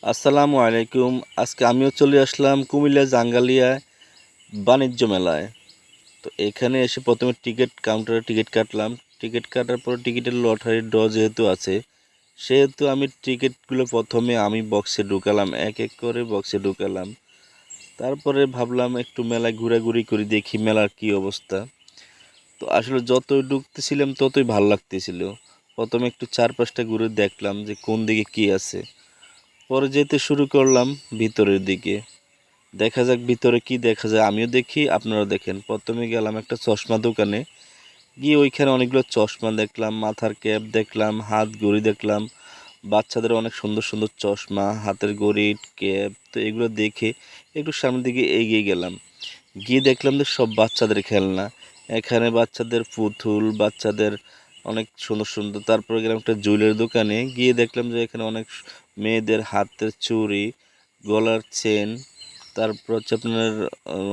আসসালামু আলাইকুম। আজকে আমিও চলে আসলাম কুমিল্লা জাঙ্গালিয়া বাণিজ্য মেলায়। তো এখানে এসে প্রথমে টিকিট কাউন্টারে টিকিট কাটলাম। টিকিট কাটার পর টিকিটের লটারির ড্র যেহেতু আছে, সেহেতু আমি টিকিটগুলো প্রথমে আমি বক্সে ঢুকালাম, এক এক করে বক্সে ঢুকালাম। তারপরে ভাবলাম একটু মেলায় ঘোরাঘুরি করে দেখি মেলার কি অবস্থা। তো আসলে যতই ঢুকতেছিলাম ততই ভালো লাগতেছিল। প্রথমে একটু চারপাশটা ঘুরে দেখলাম যে কোন দিকে কি আছে। পরে যেতে শুরু করলাম ভিতরের দিকে। দেখা যাক ভিতরে কি দেখা যায়, আমিও দেখি আপনারা দেখেন। প্রথমে গেলাম একটা চশমা দোকানে, গিয়ে ওইখানে অনেকগুলো চশমা দেখলাম, মাথার ক্যাপ দেখলাম, হাত ঘড়ি দেখলাম। বাচ্চাদের অনেক সুন্দর সুন্দর চশমা, হাতের ঘড়ি, ক্যাপ। তো এগুলো দেখে একটু সামনের দিকে এগিয়ে গেলাম। গিয়ে দেখলাম যে সব বাচ্চাদের খেলনা। এখানে বাচ্চাদের পুতুল, বাচ্চাদের অনেক সুন্দর সুন্দর। তারপরে গেলাম একটা জুয়েলারি দোকানে, গিয়ে দেখলাম যে এখানে অনেক মেয়েদের হাতের চুড়ি, গলার চেন, তারপর হচ্ছে আপনার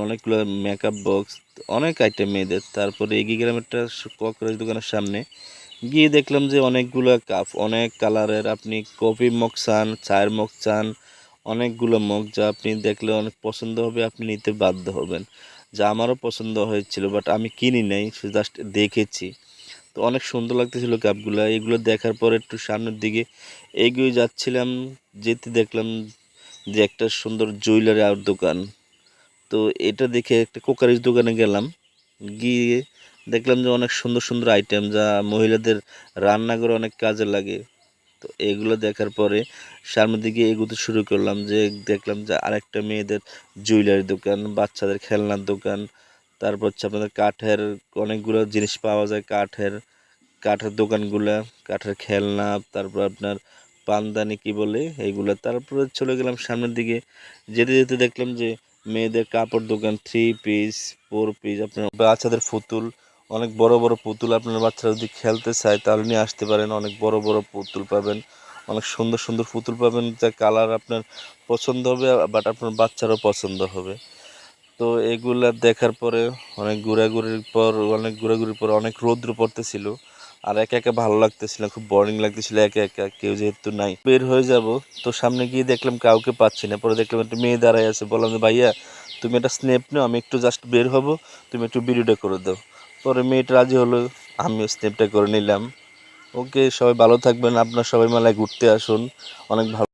অনেকগুলো মেকআপ বক্স, অনেক আইটেম মেয়েদের। তারপরে এগিয়ে গেলাম একটা ককরেজ দোকানের সামনে, গিয়ে দেখলাম যে অনেকগুলো কাপ, অনেক কালারের। আপনি কফি মগ চান, চায়ের মগ চান, অনেকগুলো মগ, যা আপনি দেখলে অনেক পছন্দ হবে, আপনি নিতে বাধ্য হবেন। যা আমারও পছন্দ হয়েছিল, বাট আমি কিনি নাই, জাস্ট দেখেছি। তো অনেক সুন্দর লাগতেছিল কাপগুলো। এগুলো দেখার পর একটু সামনের দিকে এগিয়ে যাচ্ছিলাম, যেতে দেখলাম যে একটা সুন্দর জুয়েলারি আর দোকান। তো এটা দেখে একটা কোকারিজ দোকানে গেলাম, গিয়ে দেখলাম যে অনেক সুন্দর সুন্দর আইটেম, যা মহিলাদের রান্নাঘরে অনেক কাজে লাগে। তো এগুলো দেখার পরে সামনের দিকে এগোতে শুরু করলাম, যে দেখলাম যে আরেকটা মেয়েদের জুয়েলারি দোকান, বাচ্চাদের খেলনার দোকান। তারপর হচ্ছে আপনাদের কাঠের অনেকগুলো জিনিস পাওয়া যায়, কাঠের কাঠের দোকানগুলা, কাঠের খেলনা, তারপর আপনার পানদানি কি বলে এইগুলা। তারপরে চলে গেলাম সামনের দিকে, যেতে যেতে দেখলাম যে মেয়েদের কাপড় দোকান, 3 পিস, 4 পিস, আপনার বাচ্চাদের পুতুল, অনেক বড় বড় পুতুল। আপনার বাচ্চারা যদি খেলতে চায় তাহলে নিয়ে আসতে পারেন, অনেক বড় বড় পুতুল পাবেন, অনেক সুন্দর সুন্দর পুতুল পাবেন, যা কালার আপনার পছন্দ হবে, বাট আপনার বাচ্চারও পছন্দ হবে। তো এগুলা দেখার পরে অনেক ঘোরাঘুরির পর অনেক রৌদ্র পড়তেছিল, আর একা একা ভালো লাগতেছিল না, খুব বোরিং লাগতেছিল একা একা, কেউ যেহেতু নাই। বের হয়ে যাব, তো সামনে গিয়ে দেখলাম কাউকে পাচ্ছি না। পরে দেখলাম একটা মেয়ে দাঁড়ায় আছে, বললাম যে ভাইয়া তুমি একটা স্ন্যাপ নাও, আমি একটু জাস্ট বের হব, তুমি একটু ভিডিওটা করে দাও। পরে মেয়েটা রাজি হলো, আমিও স্ন্যাপটা করে নিলাম। ওকে, সবাই ভালো থাকবেন, আপনার সবাই মেলায় ঘুরতে আসুন, অনেক ভালো।